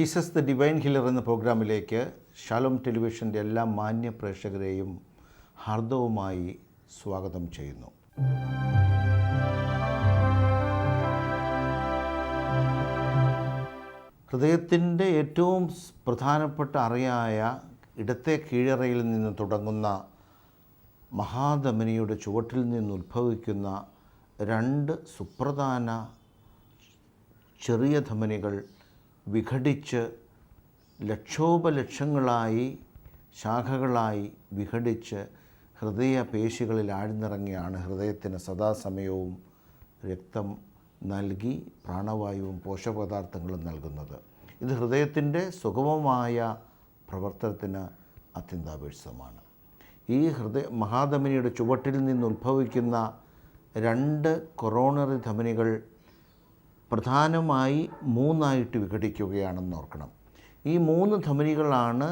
Jesus the divine healer എന്ന പ്രോഗ്രാമിലേക്ക് Shalom ടെലിവിഷൻ്റെ എല്ലാ മാന്യ പ്രേക്ഷകരെയും ഹാർദവുമായി സ്വാഗതം ചെയ്യുന്നു. ഹൃദയത്തിൻ്റെ ഏറ്റവും പ്രധാനപ്പെട്ട അറയായ ഇടത്തെ കീഴറയിൽ നിന്ന് തുടങ്ങുന്ന മഹാധമനിയുടെ ചുവട്ടിൽ നിന്ന് ഉത്ഭവിക്കുന്ന രണ്ട് സുപ്രധാന ചെറിയ ധമനികൾ വിഘടിച്ച് ലക്ഷോപലക്ഷങ്ങളായി ശാഖകളായി വിഘടിച്ച് ഹൃദയപേശികളിൽ ആഴ്ന്നിറങ്ങിയാണ് ഹൃദയത്തിന് സദാസമയവും രക്തം നൽകി പ്രാണവായുവും പോഷകപദാർത്ഥങ്ങളും നൽകുന്നത്. ഇത് ഹൃദയത്തിൻ്റെ സുഗമമായ പ്രവർത്തനത്തിന് അത്യന്താപേക്ഷിതമാണ്. ഈ മഹാധമനിയുടെ ചുവട്ടിൽ നിന്ന് ഉത്ഭവിക്കുന്ന രണ്ട് കൊറോണറി ധമനികൾ പ്രധാനമായി മൂന്നായിട്ട് വിഘടിക്കുകയാണെന്ന് ഓർക്കണം. ഈ മൂന്ന് ധമനികളാണ്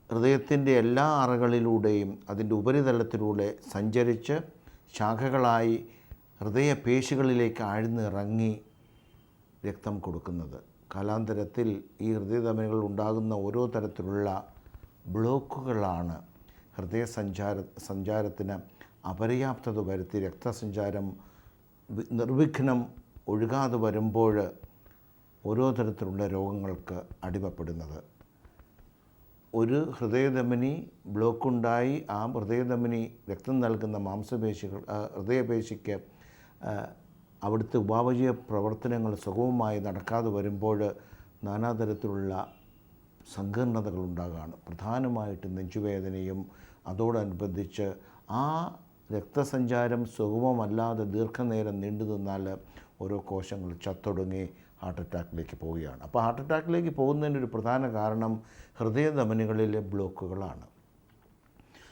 ഹൃദയത്തിൻ്റെ എല്ലാ അറകളിലൂടെയും അതിൻ്റെ ഉപരിതലത്തിലൂടെ സഞ്ചരിച്ച് ശാഖകളായി ഹൃദയപേശികളിലേക്ക് ആഴ്ന്നിറങ്ങി രക്തം കൊടുക്കുന്നത്. കാലാന്തരത്തിൽ ഈ ഹൃദയധമനികൾ ഉണ്ടാകുന്ന ഓരോ തരത്തിലുള്ള ബ്ലോക്കുകളാണ് സഞ്ചാരത്തിന് അപര്യാപ്തത വരുത്തി രക്തസഞ്ചാരം നിർവിഘ്നം ഒഴുകാതെ വരുമ്പോൾ ഓരോ തരത്തിലുള്ള രോഗങ്ങൾക്ക് അടിമപ്പെടുന്നത്. ഒരു ഹൃദയധമനി ബ്ലോക്കുണ്ടായി ആ ഹൃദയധമനി രക്തം നൽകുന്ന ഹൃദയപേശിക്ക് അവിടുത്തെ ഉപാപചയ പ്രവർത്തനങ്ങൾ സുഗമമായി നടക്കാതെ വരുമ്പോൾ നാനാതരത്തിലുള്ള സങ്കീർണതകൾ ഉണ്ടാകുകയാണ്. പ്രധാനമായിട്ട് നെഞ്ചുവേദനയും അതോടനുബന്ധിച്ച് ആ രക്തസഞ്ചാരം സുഗമമല്ലാതെ ദീർഘനേരം നീണ്ടു നിന്നാൽ ഓരോ കോശങ്ങൾ ചത്തൊടുങ്ങി ഹാർട്ട് അറ്റാക്കിലേക്ക് പോവുകയാണ്. അപ്പോൾ ഹാർട്ട് അറ്റാക്കിലേക്ക് പോകുന്നതിനൊരു പ്രധാന കാരണം ഹൃദയധമനികളിലെ ബ്ലോക്കുകളാണ്.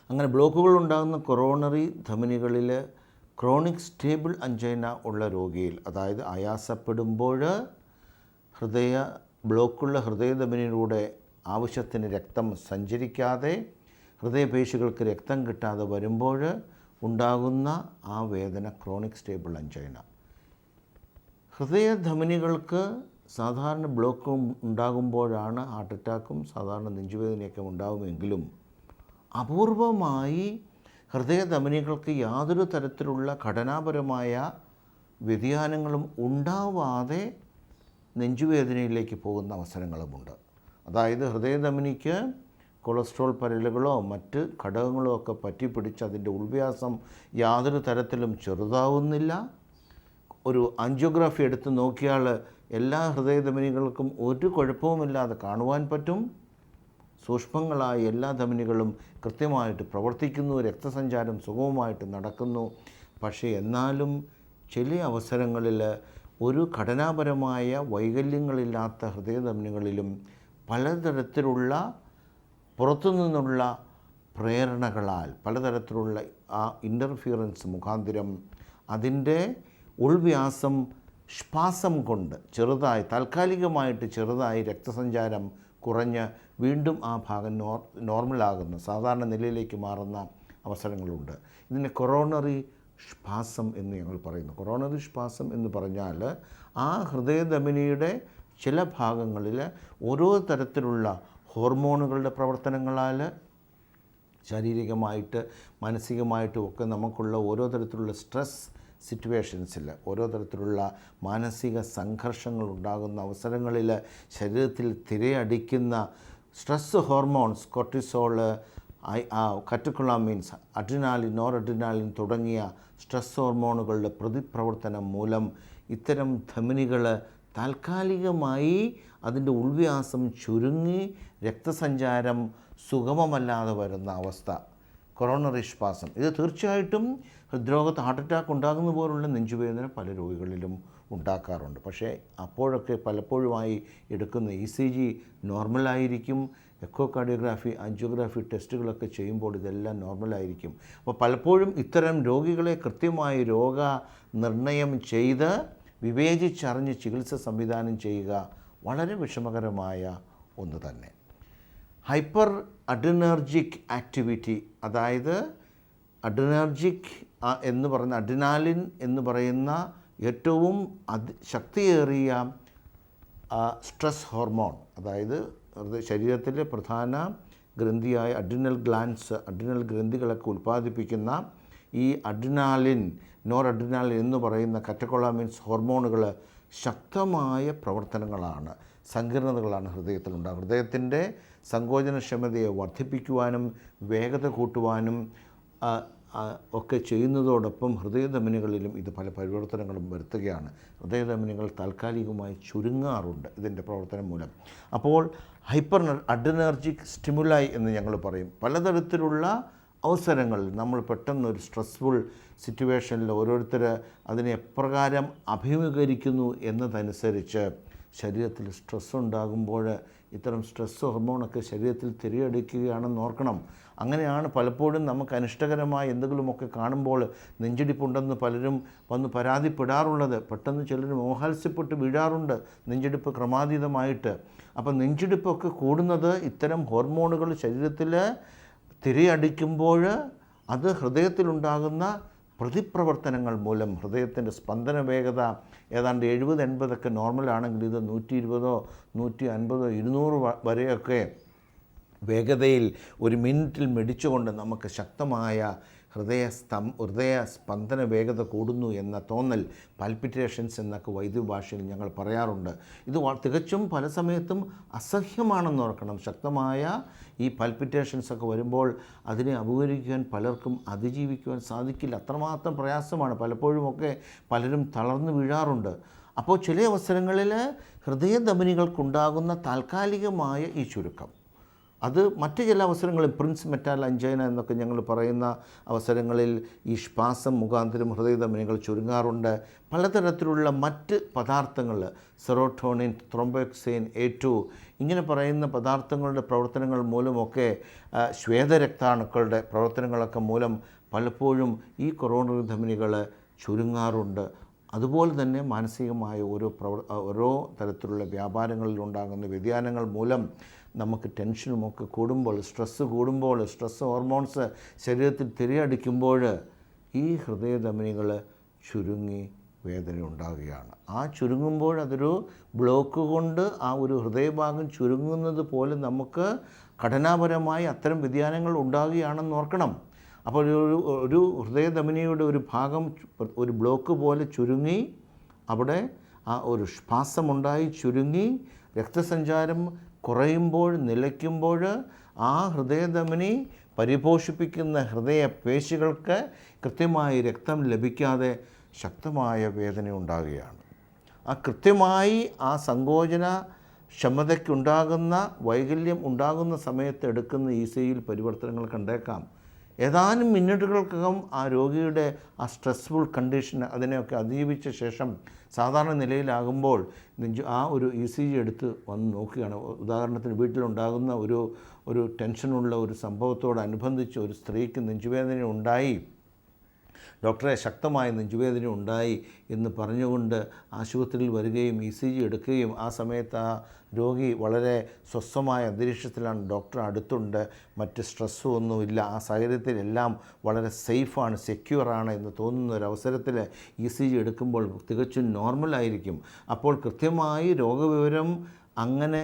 അങ്ങനെ ബ്ലോക്കുകൾ ഉണ്ടാകുന്ന കൊറോണറി ധമനികളിൽ ക്രോണിക് സ്റ്റേബിൾ അഞ്ചൈന ഉള്ള രോഗിയിൽ, അതായത് ആയാസപ്പെടുമ്പോൾ ബ്ലോക്കുള്ള ഹൃദയധമനിയിലൂടെ ആവശ്യത്തിന് രക്തം സഞ്ചരിക്കാതെ ഹൃദയപേശികൾക്ക് രക്തം കിട്ടാതെ വരുമ്പോൾ ഉണ്ടാകുന്ന ആ വേദന ക്രോണിക് സ്റ്റേബിൾ അഞ്ചൈന. ഹൃദയധമനികൾക്ക് സാധാരണ ബ്ലോക്കും ഉണ്ടാകുമ്പോഴാണ് ഹാർട്ട് അറ്റാക്കും സാധാരണ നെഞ്ചുവേദനയൊക്കെ ഉണ്ടാകുമെങ്കിലും അപൂർവമായി ഹൃദയധമനികൾക്ക് യാതൊരു തരത്തിലുള്ള ഘടനാപരമായ വ്യതിയാനങ്ങളും ഉണ്ടാവാതെ നെഞ്ചുവേദനയിലേക്ക് പോകുന്ന അവസരങ്ങളുമുണ്ട്. അതായത് ഹൃദയധമനിക്ക് കൊളസ്ട്രോൾ പരലുകളോ മറ്റ് ഘടകങ്ങളോ ഒക്കെ പറ്റിപ്പിടിച്ച് അതിൻ്റെ ഉൾവ്യാസം യാതൊരു തരത്തിലും ചെറുതാവുന്നില്ല. ഒരു ആൻജിയോഗ്രാഫി എടുത്ത് നോക്കിയാൽ എല്ലാ ഹൃദയധമനികൾക്കും ഒരു കുഴപ്പവുമില്ലാതെ കാണുവാൻ പറ്റും. സൂക്ഷ്മങ്ങളായ എല്ലാ ധമനികളും കൃത്യമായിട്ട് പ്രവർത്തിക്കുന്നു, രക്തസഞ്ചാരം സുഗമമായിട്ട് നടക്കുന്നു. പക്ഷേ എന്നാലും ചില അവസരങ്ങളിൽ ഒരു ഘടനാപരമായ വൈകല്യങ്ങളില്ലാത്ത ഹൃദയധമനികളിലും പലതരത്തിലുള്ള പുറത്തുനിന്നുള്ള പ്രേരണകളാൽ പലതരത്തിലുള്ള ആ ഇൻ്റർഫിയറൻസ് മുഖാന്തിരം അതിൻ്റെ ഉൾവ്യാസം ശ്വാസം കൊണ്ട് താൽക്കാലികമായിട്ട് ചെറുതായി രക്തസഞ്ചാരം കുറഞ്ഞ് വീണ്ടും ആ ഭാഗം നോർമലാകുന്ന സാധാരണ നിലയിലേക്ക് മാറുന്ന അവസരങ്ങളുണ്ട്. ഇതിനെ കൊറോണറി ശ്വാസം എന്ന് ഞങ്ങൾ പറയുന്നു. കൊറോണറി ശ്വാസം എന്ന് പറഞ്ഞാൽ ആ ഹൃദയധമനിയുടെ ചില ഭാഗങ്ങളിൽ ഓരോ തരത്തിലുള്ള ഹോർമോണുകളുടെ പ്രവർത്തനങ്ങളാൽ ശാരീരികമായിട്ട് മാനസികമായിട്ടും ഒക്കെ നമുക്കുള്ള ഓരോ തരത്തിലുള്ള സ്ട്രെസ് സിറ്റുവേഷൻസിൽ ഓരോ തരത്തിലുള്ള മാനസിക സംഘർഷങ്ങൾ ഉണ്ടാകുന്ന അവസരങ്ങളിൽ ശരീരത്തിൽ തിരയടിക്കുന്ന stress hormones cortisol, കറ്റക്കുളാമീൻസ്, adrenaline, noradrenaline തുടങ്ങിയ സ്ട്രെസ് ഹോർമോണുകളുടെ പ്രതിപ്രവർത്തനം മൂലം ഇത്തരം ധമനികൾ താൽക്കാലികമായി അതിൻ്റെ ഉൾവ്യാസം ചുരുങ്ങി രക്തസഞ്ചാരം സുഗമമല്ലാതെ വരുന്ന അവസ്ഥ കൊറോണറി ശ്വാസം. ഇത് തീർച്ചയായിട്ടും ഹൃദ്രോഗത്ത് ഹാർട്ട് അറ്റാക്ക് ഉണ്ടാകുന്ന പോലുള്ള നെഞ്ചുവേദന പല രോഗികളിലും ഉണ്ടാക്കാറുണ്ട്. പക്ഷേ അപ്പോഴൊക്കെ പലപ്പോഴുമായി എടുക്കുന്ന ECG നോർമലായിരിക്കും. എക്കോ കാർഡിയോഗ്രാഫി, ആൻജിയോഗ്രാഫി ടെസ്റ്റുകളൊക്കെ ചെയ്യുമ്പോൾ ഇതെല്ലാം നോർമലായിരിക്കും. അപ്പോൾ പലപ്പോഴും ഇത്തരം രോഗികളെ കൃത്യമായി രോഗനിർണയം ചെയ്ത് വിവേചിച്ചറിഞ്ഞ് ചികിത്സ സംവിധാനം ചെയ്യുക വളരെ വിഷമകരമായ ഒന്ന് തന്നെ. ഹൈപ്പർ അഡ്രിനർജിക് ആക്ടിവിറ്റി, അതായത് അഡ്രിനർജിക് എന്ന് പറയുന്ന അഡ്രിനാലിൻ എന്ന് പറയുന്ന ഏറ്റവും ശക്തിയേറിയ സ്ട്രെസ് ഹോർമോൺ, അതായത് ശരീരത്തിലെ പ്രധാന ഗ്രന്ഥിയായ അഡ്രിനൽ ഗ്രന്ഥികളൊക്കെ ഉൽപ്പാദിപ്പിക്കുന്ന ഈ അഡ്രിനാലിൻ, നോർ അഡ്രിനാലിൻ എന്ന് പറയുന്ന കാറ്റക്കോളാമിൻസ് ഹോർമോണുകൾ ശക്തമായ പ്രവർത്തനങ്ങളാണ്, സങ്കീർണതകളാണ് ഹൃദയത്തിലുണ്ടാകുക. ഹൃദയത്തിൻ്റെ സങ്കോചനക്ഷമതയെ വർദ്ധിപ്പിക്കുവാനും വേഗത കൂട്ടുവാനും ഒക്കെ ചെയ്യുന്നതോടൊപ്പം ഹൃദയധമനികളിലും ഇത് പല പരിവർത്തനങ്ങളും വരുത്തുകയാണ്. ഹൃദയധമനികൾ താൽക്കാലികമായി ചുരുങ്ങാറുണ്ട് ഇതിൻ്റെ പ്രവർത്തനം മൂലം. അപ്പോൾ ഹൈപ്പർ അഡ്രിനർജിക് സ്റ്റിമുലായി എന്ന് ഞങ്ങൾ പറയും. പലതരത്തിലുള്ള അവസരങ്ങളിൽ നമ്മൾ പെട്ടെന്നൊരു സ്ട്രെസ്ഫുൾ സിറ്റുവേഷനിൽ ഓരോരുത്തർ അതിനെ എപ്രകാരം അഭിമുഖീകരിക്കുന്നു എന്നതനുസരിച്ച് ശരീരത്തിൽ സ്ട്രെസ് ഉണ്ടാകുമ്പോൾ ഇത്തരം സ്ട്രെസ് ഹോർമോണൊക്കെ ശരീരത്തിൽ തിരിയടിക്കുകയാണെന്ന് ഓർക്കണം. അങ്ങനെയാണ് പലപ്പോഴും നമുക്ക് അനിഷ്ടകരമായ എന്തെങ്കിലുമൊക്കെ കാണുമ്പോൾ നെഞ്ചിടിപ്പുണ്ടെന്ന് പലരും വന്ന് പരാതിപ്പെടാറുള്ളത്. പെട്ടെന്ന് ചിലർ മോഹാത്സ്യപ്പെട്ട് വീഴാറുണ്ട് നെഞ്ചിടിപ്പ് ക്രമാതീതമായിട്ട്. അപ്പോൾ നെഞ്ചിടിപ്പൊക്കെ കൂടുന്നത് ഇത്തരം ഹോർമോണുകൾ ശരീരത്തിൽ തിരിയടിക്കുമ്പോൾ അത് ഹൃദയത്തിലുണ്ടാകുന്ന പ്രതിപ്രവർത്തനങ്ങൾ മൂലം ഹൃദയത്തിൻ്റെ സ്പന്ദന വേഗത ഏതാണ്ട് 70-80 നോർമലാണെങ്കിൽ ഇത് 120, 150, 200 വരെയൊക്കെ വേഗതയിൽ ഒരു മിനിറ്റിൽ മിടിച്ചുകൊണ്ട് നമുക്ക് ശക്തമായ ഹൃദയ സ്പന്ദന വേഗത കൂടുന്നു എന്ന തോന്നൽ, പാൽപിറ്റേഷൻസ് എന്നൊക്കെ വൈദ്യഭാഷയിൽ ഞങ്ങൾ പറയാറുണ്ട്. ഇത് തികച്ചും പല സമയത്തും അസഹ്യമാണെന്ന് ഓർക്കണം. ശക്തമായ ഈ പാൽപിറ്റേഷൻസൊക്കെ വരുമ്പോൾ അതിനെ അഭിമുഖീകരിക്കുവാൻ പലർക്കും അതിജീവിക്കുവാൻ സാധിക്കില്ല. അത്രമാത്രം പ്രയാസമാണ്. പലപ്പോഴുമൊക്കെ പലരും തളർന്നു വീഴാറുണ്ട്. അപ്പോൾ ചില അവസരങ്ങളിൽ ഹൃദയധമനികൾക്കുണ്ടാകുന്ന താൽക്കാലികമായ ഈ ചുരുക്കം അത് മറ്റ് ചില അവസരങ്ങളിൽ പ്രിൻസ് മെറ്റാൽ അഞ്ചൈന എന്നൊക്കെ ഞങ്ങൾ പറയുന്ന അവസരങ്ങളിൽ ഈ ശ്വാസം മുഖാന്തരം ഹൃദയധമനികൾ ചുരുങ്ങാറുണ്ട്. പലതരത്തിലുള്ള മറ്റ് പദാർത്ഥങ്ങൾ, സെറോട്ടോണിൻ, ത്രോംബോക്സിൻ, A2 ഇങ്ങനെ പറയുന്ന പദാർത്ഥങ്ങളുടെ പ്രവർത്തനങ്ങൾ മൂലമൊക്കെ ശ്വേതരക്താണുക്കളുടെ പ്രവർത്തനങ്ങളൊക്കെ മൂലം പലപ്പോഴും ഈ കൊറോണറി ധമനികൾ ചുരുങ്ങാറുണ്ട്. അതുപോലെ തന്നെ മാനസികമായ ഓരോ തരത്തിലുള്ള വ്യാപാരങ്ങളിലുണ്ടാകുന്ന വ്യതിയാനങ്ങൾ മൂലം നമുക്ക് ടെൻഷനുമൊക്കെ കൂടുമ്പോൾ, സ്ട്രെസ് ഹോർമോൺസ് ശരീരത്തിൽ തിരയടിക്കുമ്പോൾ ഈ ഹൃദയധമനികൾ ചുരുങ്ങി വേദന ഉണ്ടാകുകയാണ്. ആ ചുരുങ്ങുമ്പോൾ അതൊരു ബ്ലോക്ക് കൊണ്ട് ആ ഒരു ഹൃദയഭാഗം ചുരുങ്ങുന്നത് പോലെ നമുക്ക് ഘടനാപരമായി അത്തരം വ്യതിയാനങ്ങൾ ഉണ്ടാകുകയാണെന്ന് ഓർക്കണം. അപ്പോൾ ഒരു ഹൃദയധമനിയുടെ ഒരു ഭാഗം ഒരു ബ്ലോക്ക് പോലെ ചുരുങ്ങി അവിടെ ആ ഒരു ശ്വാസമുണ്ടായി ചുരുങ്ങി രക്തസഞ്ചാരം കുറയുമ്പോൾ, നിലയ്ക്കുമ്പോൾ ആ ഹൃദയധമനി പരിപോഷിപ്പിക്കുന്ന ഹൃദയപേശികൾക്ക് കൃത്യമായി രക്തം ലഭിക്കാതെ ശക്തമായ വേദന ഉണ്ടാകുകയാണ്. കൃത്യമായി ആ സങ്കോചന ക്ഷമതയ്ക്കുണ്ടാകുന്ന വൈകല്യം ഉണ്ടാകുന്ന സമയത്ത് എടുക്കുന്ന ECGയിൽ പരിവർത്തനങ്ങൾ കണ്ടേക്കാം. ഏതാനും മിനിറ്റുകൾക്കകം ആ രോഗിയുടെ ആ സ്ട്രെസ്ഫുൾ കണ്ടീഷൻ അതിനെയൊക്കെ അതിജീവിച്ച ശേഷം സാധാരണ നിലയിലാകുമ്പോൾ ആ ഒരു ECG എടുത്ത് വന്ന് നോക്കുകയാണ്. ഉദാഹരണത്തിന് വീട്ടിലുണ്ടാകുന്ന ഒരു ടെൻഷനുള്ള ഒരു സംഭവത്തോടനുബന്ധിച്ച് ഒരു സ്ത്രീക്ക് നെഞ്ചുവേദന ഉണ്ടായി, ഡോക്ടറെ ശക്തമായ നെഞ്ചുവേദന ഉണ്ടായി എന്ന് പറഞ്ഞുകൊണ്ട് ആശുപത്രിയിൽ വരികയും ECG എടുക്കുകയും ആ സമയത്ത് ആ രോഗി വളരെ സ്വസ്ഥമായ അന്തരീക്ഷത്തിലാണ്, ഡോക്ടർ അടുത്തുണ്ട്, മറ്റ് സ്ട്രെസ്സും ഒന്നുമില്ല, ആ സാഹചര്യത്തിലെല്ലാം വളരെ സേഫാണ്, സെക്യൂറാണ് എന്ന് തോന്നുന്ന ഒരവസരത്തിൽ ECG എടുക്കുമ്പോൾ തികച്ചും നോർമലായിരിക്കും. അപ്പോൾ കൃത്യമായി രോഗവിവരം അങ്ങനെ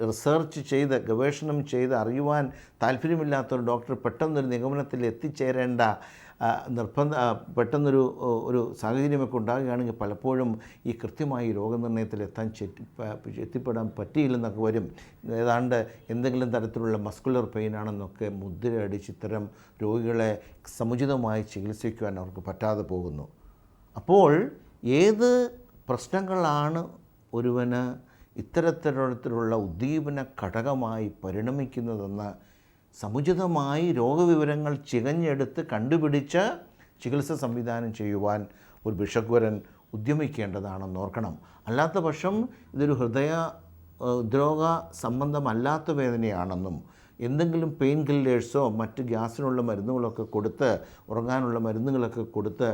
റിസർച്ച് ചെയ്ത് ഗവേഷണം ചെയ്ത് അറിയുവാൻ താല്പര്യമില്ലാത്തൊരു ഡോക്ടർ പെട്ടെന്നൊരു നിഗമനത്തിൽ എത്തിച്ചേരേണ്ട പെട്ടെന്നൊരു സാഹചര്യമൊക്കെ ഉണ്ടാകുകയാണെങ്കിൽ പലപ്പോഴും ഈ കൃത്യമായി രോഗനിർണയത്തിൽ എത്തിപ്പെടാൻ പറ്റിയില്ലെന്നൊക്കെ വരും. ഏതാണ്ട് എന്തെങ്കിലും തരത്തിലുള്ള മസ്കുലർ പെയിനാണെന്നൊക്കെ മുദ്രയടിച്ച് ഇത്തരം രോഗികളെ സമുചിതമായി ചികിത്സിക്കുവാൻ അവർക്ക് പറ്റാതെ പോകുന്നു. അപ്പോൾ ഏത് പ്രശ്നങ്ങളാണ് ഒരുവന് ഇത്തരത്തിലുള്ള ഉദ്ദീപന ഘടകമായി പരിണമിക്കുന്നതെന്ന് സമുചിതമായി രോഗവിവരങ്ങൾ ചികഞ്ഞെടുത്ത് കണ്ടുപിടിച്ച് ചികിത്സ സംവിധാനം ചെയ്യുവാൻ ഒരു ബിഷഗ്വരൻ ഉദ്യമിക്കേണ്ടതാണെന്ന് ഓർക്കണം. അല്ലാത്ത പക്ഷം ഇതൊരു ഹൃദയദ്രോഗ സംബന്ധമല്ലാത്ത വേദനയാണെന്നും എന്തെങ്കിലും പെയിൻ കില്ലേഴ്സോ മറ്റ് ഗ്യാസിനുള്ള മരുന്നുകളൊക്കെ കൊടുത്ത് ഉറങ്ങാനുള്ള മരുന്നുകളൊക്കെ കൊടുത്ത്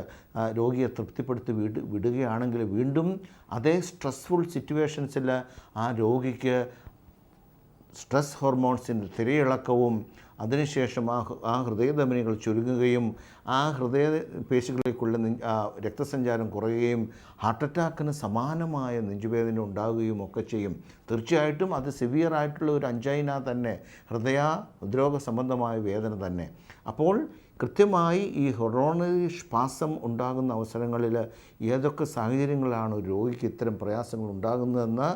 രോഗിയെ തൃപ്തിപ്പെടുത്തി വിടുകയാണെങ്കിൽ വീണ്ടും അതേ സ്ട്രെസ്ഫുൾ സിറ്റുവേഷൻസിൽ ആ രോഗിക്ക് സ്ട്രെസ് ഹോർമോൺസിൻ്റെ തിരയിളക്കവും അതിനുശേഷം ആ ഹൃദയധമനികൾ ചുരുങ്ങുകയും ആ ഹൃദയ പേശികളിലേക്കുള്ള രക്തസഞ്ചാരം കുറയുകയും ഹാർട്ട് അറ്റാക്കിന് സമാനമായ നെഞ്ചുവേദന ഉണ്ടാകുകയും ഒക്കെ ചെയ്യും. തീർച്ചയായിട്ടും അത് സിവിയറായിട്ടുള്ള ഒരു അഞ്ചൈന തന്നെ, ഹൃദയോദ്രോഗ സംബന്ധമായ വേദന തന്നെ. അപ്പോൾ കൃത്യമായി ഈ കൊറോണറി ശ്വാസം ഉണ്ടാകുന്ന അവസരങ്ങളിൽ ഏതൊക്കെ സാഹചര്യങ്ങളാണ് രോഗിക്ക് ഇത്തരം പ്രയാസങ്ങൾ ഉണ്ടാകുന്നതെന്ന്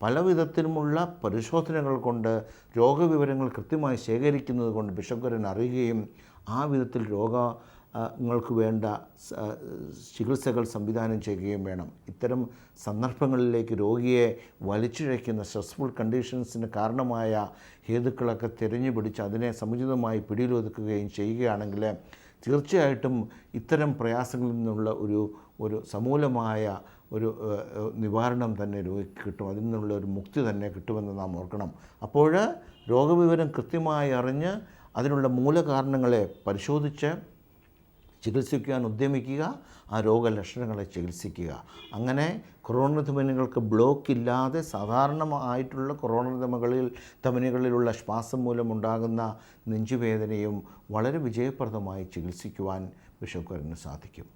പല വിധത്തിലുമുള്ള പരിശോധനകൾ കൊണ്ട് രോഗവിവരങ്ങൾ കൃത്യമായി ശേഖരിക്കുന്നത് കൊണ്ട് ബിഷപ്പ്വരൻ അറിയുകയും ആ വിധത്തിൽ രോഗങ്ങൾക്ക് വേണ്ട ചികിത്സകൾ സംവിധാനം ചെയ്യുകയും വേണം. ഇത്തരം സന്ദർഭങ്ങളിലേക്ക് രോഗിയെ വലിച്ചിഴയ്ക്കുന്ന സ്ട്രെസ്ഫുൾ കണ്ടീഷൻസിന് കാരണമായ ഹേതുക്കളൊക്കെ തിരഞ്ഞു പിടിച്ച് അതിനെ സമുചിതമായി പിടിയിലൊതുക്കുകയും ചെയ്യുകയാണെങ്കിൽ തീർച്ചയായിട്ടും ഇത്തരം പ്രയാസങ്ങളിൽ നിന്നുള്ള ഒരു സമൂലമായ ഒരു നിവാരണം തന്നെ രോഗിക്ക് കിട്ടും. അതിൽ നിന്നുള്ള ഒരു മുക്തി തന്നെ കിട്ടുമെന്ന് നാം ഓർക്കണം. അപ്പോൾ രോഗവിവരം കൃത്യമായി അറിഞ്ഞ് അതിനുള്ള മൂലകാരണങ്ങളെ പരിശോധിച്ച് ചികിത്സിക്കുവാൻ ഉദ്യമിക്കുക, ആ രോഗലക്ഷണങ്ങളെ ചികിത്സിക്കുക. അങ്ങനെ കൊറോണറി ധമനികൾക്ക് ബ്ലോക്ക് ഇല്ലാതെ സാധാരണമായിട്ടുള്ള കൊറോണറി ധമനികളിലുള്ള ശ്വാസം മൂലമുണ്ടാകുന്ന നെഞ്ചുവേദനയും വളരെ വിജയപ്രദമായി ചികിത്സിക്കുവാൻ ബിഷപ്പ്വരന് സാധിക്കും.